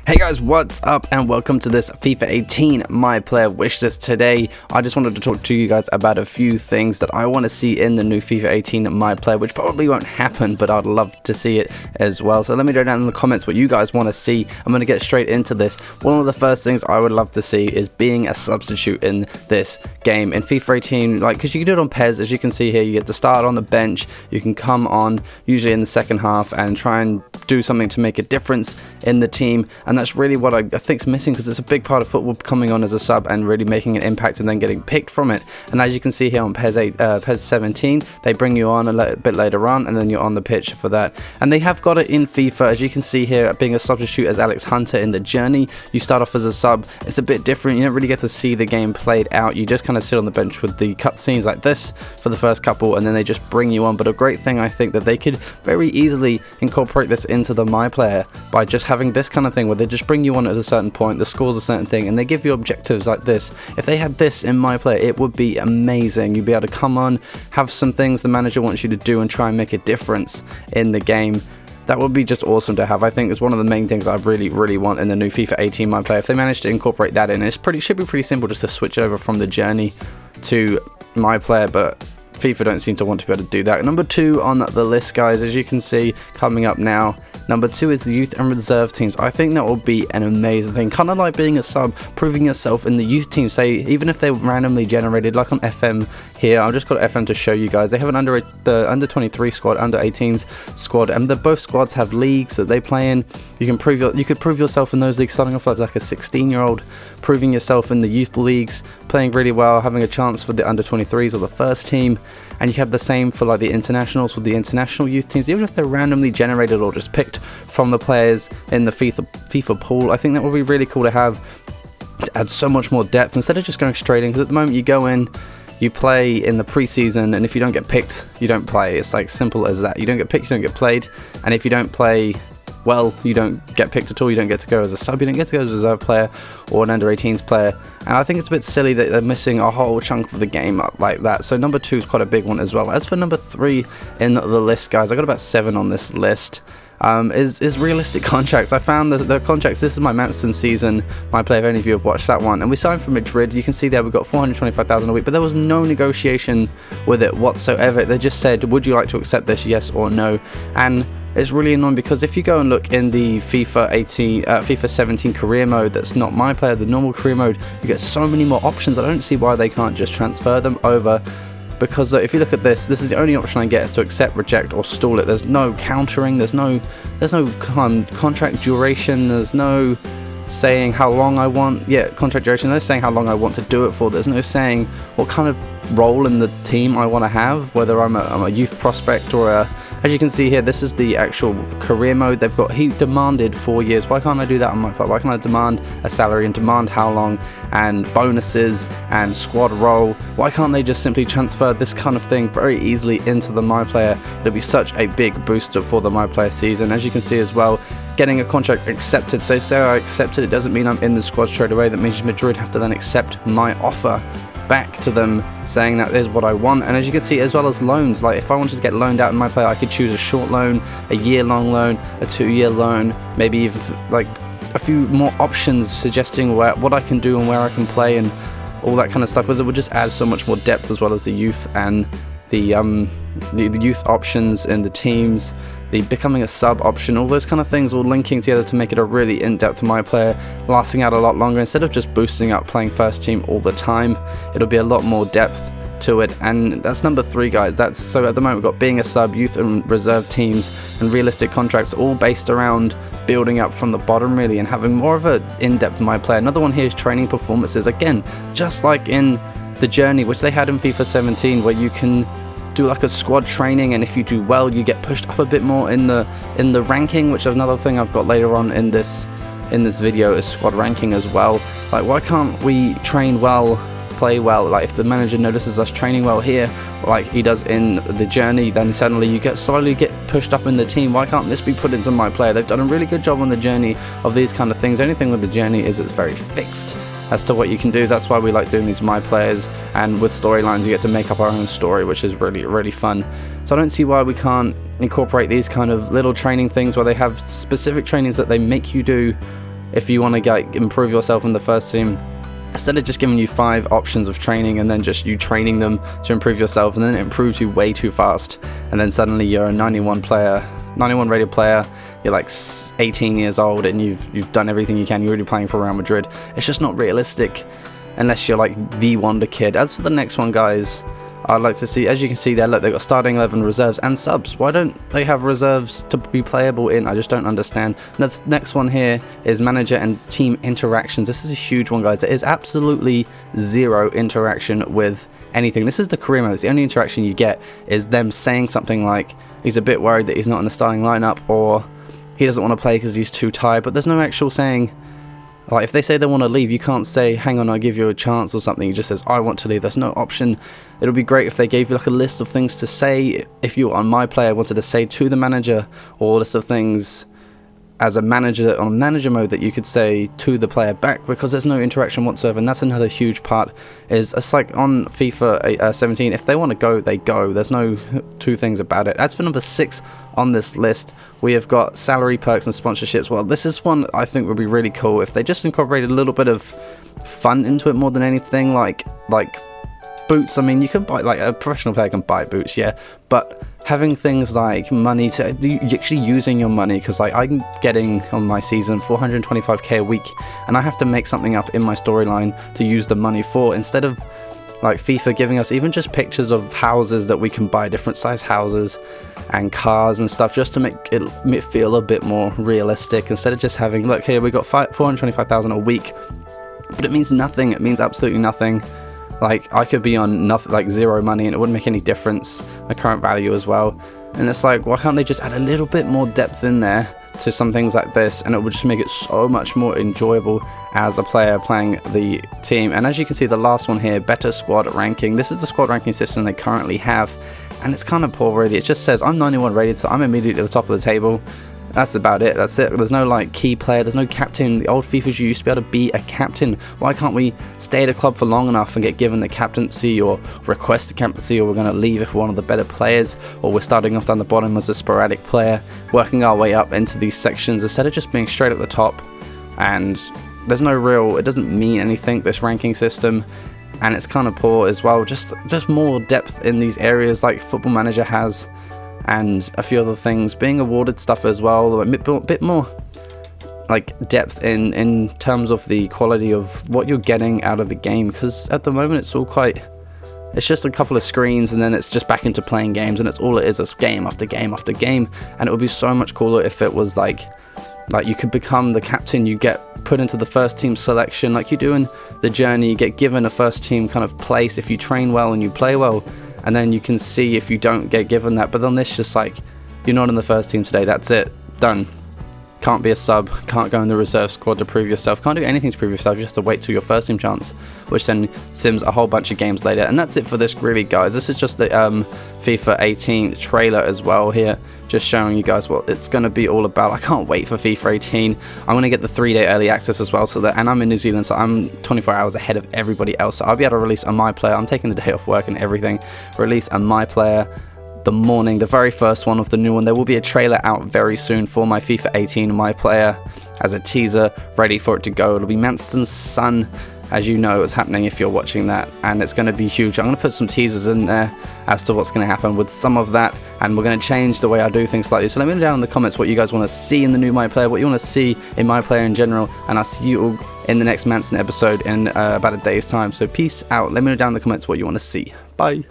Hey guys, what's up and welcome to this FIFA 18 My Player Wishlist. Today I just wanted to talk to you guys about a few things that I want to see in the new FIFA 18 My Player, which probably won't happen, but I'd love to see it as well. So let me know down in the comments what you guys want to see. I'm going to get straight into this. One of the first things I would love to see is being a substitute in this game. In FIFA 18, because you can do it on pairs, as you can see here, you get to start on the bench, you can come on usually in the second half and try and do something to make a difference in the team. And that's really what I think is missing, because it's a big part of football, coming on as a sub and really making an impact and then getting picked from it. And as you can see here on PES 17, they bring you on a bit later on and then you're on the pitch for that. And they have got it in FIFA, as you can see here, being a substitute as Alex Hunter in the Journey. You start off as a sub, it's a bit different, you don't really get to see the game played out, you just kind of sit on the bench with the cutscenes like this for the first couple and then they just bring you on. But a great thing I think that they could very easily incorporate this into the My Player by just having this kind of thing where they just bring you on at a certain point, the score's a certain thing, and they give you objectives like this. If they had this in My Player, it would be amazing. You'd be able to come on, have some things the manager wants you to do and try and make a difference in the game. That would be just awesome to have. I think it's one of the main things I really want in the new FIFA 18 My Player. If they manage to incorporate that in, should be pretty simple just to switch it over from the Journey to My Player, but FIFA don't seem to want to be able to do that. Number 2 on the list, guys, as you can see coming up now, number 2 is the youth and reserve teams. I think that will be an amazing thing, kind of like being a sub, proving yourself in the youth team. Say, even if they're randomly generated, like on FM here, I've just got FM to show you guys. They have an under 23 squad, under 18s squad, and both squads have leagues that they play in. You could prove yourself in those leagues, starting off as like a 16-year-old, proving yourself in the youth leagues, playing really well, having a chance for the under 23s or the first team. And you have the same for like the internationals with the international youth teams, even if they're randomly generated or just picked from the players in the FIFA pool. I think that would be really cool to have, to add so much more depth instead of just going straight in, because at the moment you go in, you play in the preseason, and if you don't get picked, you don't play. It's like simple as that. You don't get picked, you don't get played, and if you don't play well, you don't get picked at all. You don't get to go as a sub, you don't get to go as a reserve player or an under 18s player. And I think it's a bit silly that they're missing a whole chunk of the game up like that. So number 2 is quite a big one as well. As for number 3 in the list, guys, I got about 7 on this list. Is realistic contracts. I found the contracts. This is my Manson season My Player, if any of you have watched that one, and we signed for Madrid. You can see there we've got 425,000 a week, but there was no negotiation with it whatsoever. They just said, would you like to accept this, yes or no? And it's really annoying, because if you go and look in the FIFA 17 career mode, that's not My Player, the normal career mode, you get so many more options. I don't see why they can't just transfer them over. Because if you look at this is the only option I get, is to accept, reject, or stall it. There's no countering, there's no contract duration, there's no saying how long I want, contract duration, there's no saying how long I want to do it for, there's no saying what kind of role in the team I want to have, whether I'm a youth prospect or as you can see here, this is the actual career mode. He demanded 4 years. Why can't I do that on my club? Why can't I demand a salary and demand how long and bonuses and squad role? Why can't they just simply transfer this kind of thing very easily into the My Player? It'll be such a big booster for the My Player season. As you can see as well, getting a contract accepted. So say I accept it, it doesn't mean I'm in the squad straight away. That means Madrid have to then accept my offer back to them, saying that is what I want. And as you can see, as well as loans, like if I wanted to get loaned out in My Player, I could choose a short loan, a year-long loan, a 2-year loan, maybe even like a few more options suggesting what I can do and where I can play and all that kind of stuff, because it would just add so much more depth, as well as the youth and the youth options in the teams, the becoming a sub option, all those kind of things all linking together to make it a really in-depth My Player, lasting out a lot longer. Instead of just boosting up playing first team all the time, it'll be a lot more depth to it. And that's number 3, guys. So at the moment we've got being a sub, youth and reserve teams, and realistic contracts, all based around building up from the bottom really and having more of an in-depth My Player. Another one here is training performances, again just like in the Journey, which they had in FIFA 17, where you can do like a squad training, and if you do well, you get pushed up a bit more in the ranking, which is another thing I've got later on in this video, is squad ranking as well. Like, why can't we train well, play well? Like, if the manager notices us training well here, like he does in the Journey, then suddenly you slowly get pushed up in the team. Why can't this be put into My Player? They've done a really good job on the Journey of these kind of things. The only thing with the Journey is it's very fixed as to what you can do. That's why we like doing these My Players, and with storylines you get to make up our own story, which is really fun. So I don't see why we can't incorporate these kind of little training things where they have specific trainings that they make you do if you want to like improve yourself in the first team, instead of just giving you 5 options of training and then just you training them to improve yourself, and then it improves you way too fast, and then suddenly you're a 91 rated player, you're like 18 years old and you've done everything you can, you're already playing for Real Madrid. It's just not realistic unless you're like the wonder kid. As for the next one, guys, I'd like to see, as you can see there, look, they've got starting 11, reserves and subs. Why don't they have reserves to be playable in? I just don't understand. The next one here is manager and team interactions. This is a huge one, guys. There is absolutely 0 interaction with anything. This is the career mode. The only interaction you get is them saying something like he's a bit worried that he's not in the starting lineup, or he doesn't want to play because he's too tired, but there's no actual saying. Like, if they say they want to leave, you can't say, hang on, I'll give you a chance or something. It just says, I want to leave. There's no option. It would be great if they gave you like a list of things to say. If you, on My Player, wanted to say to the manager, or a list of things as a manager on manager mode that you could say to the player back, because there's no interaction whatsoever. And that's another huge part. Is it's like on FIFA 17, if they want to go, they go. There's no two things about it. As for number 6 on this list, we have got salary, perks and sponsorships. Well, this is one I think would be really cool if they just incorporated a little bit of fun into it more than anything. Like boots. I mean, you can buy, like, a professional player can buy boots, yeah, but having things like money to actually using your money, because like I'm getting on my season 425k a week, and I have to make something up in my storyline to use the money for, instead of like FIFA giving us even just pictures of houses that we can buy, different size houses and cars and stuff, just to make it feel a bit more realistic, instead of just having, look here, we got 425,000 a week, but it means nothing. It means absolutely nothing. Like, I could be on nothing, like 0 money, and it wouldn't make any difference, my current value as well. And it's like, why can't they just add a little bit more depth in there to some things like this, and it would just make it so much more enjoyable as a player playing the team. And as you can see, the last one here, better squad ranking. This is the squad ranking system they currently have, and it's kind of poor really. It just says I'm 91 rated, so I'm immediately at the top of the table. That's about it. That's it. There's no like key player. There's no captain. The old FIFAs, you used to be able to be a captain. Why can't we stay at a club for long enough and get given the captaincy, or request the captaincy, or we're going to leave if we're one of the better players, or we're starting off down the bottom as a sporadic player, working our way up into these sections instead of just being straight at the top. And there's no real, it doesn't mean anything, this ranking system, and it's kind of poor as well. Just more depth in these areas like Football Manager has, and a few other things, being awarded stuff as well, a bit more like depth in terms of the quality of what you're getting out of the game, because at the moment it's just a couple of screens and then it's just back into playing games, and it's all it is game after game after game. And it would be so much cooler if it was like you could become the captain, you get put into the first team selection like you do in the journey, you get given a first team kind of place if you train well and you play well, and then you can see if you don't get given that. But on this, just like, you're not in the first team today, that's it, done. Can't be a sub, can't go in the reserve squad to prove yourself, can't do anything to prove yourself, you have to wait till your first team chance, which then sims a whole bunch of games later. And that's it for this really, guys. This is just the FIFA 18 trailer as well here, just showing you guys what it's going to be all about. I can't wait for FIFA 18. I'm going to get the 3-day early access as well, and I'm in New Zealand, so I'm 24 hours ahead of everybody else, so I'll be able to release a My Player. I'm taking the day off work and everything, release a My Player the morning, the very first one of the new one. There will be a trailer out very soon for my FIFA 18 My Player as a teaser, ready for it to go. It'll be Manston's son, as you know what's happening if you're watching that, and it's going to be huge. I'm going to put some teasers in there as to what's going to happen with some of that, and we're going to change the way I do things slightly. So let me know down in the comments what you guys want to see in the new My Player, what you want to see in My Player in general, and I'll see you all in the next Manston episode in about a day's time. So peace out. Let me know down in the comments what you want to see. Bye.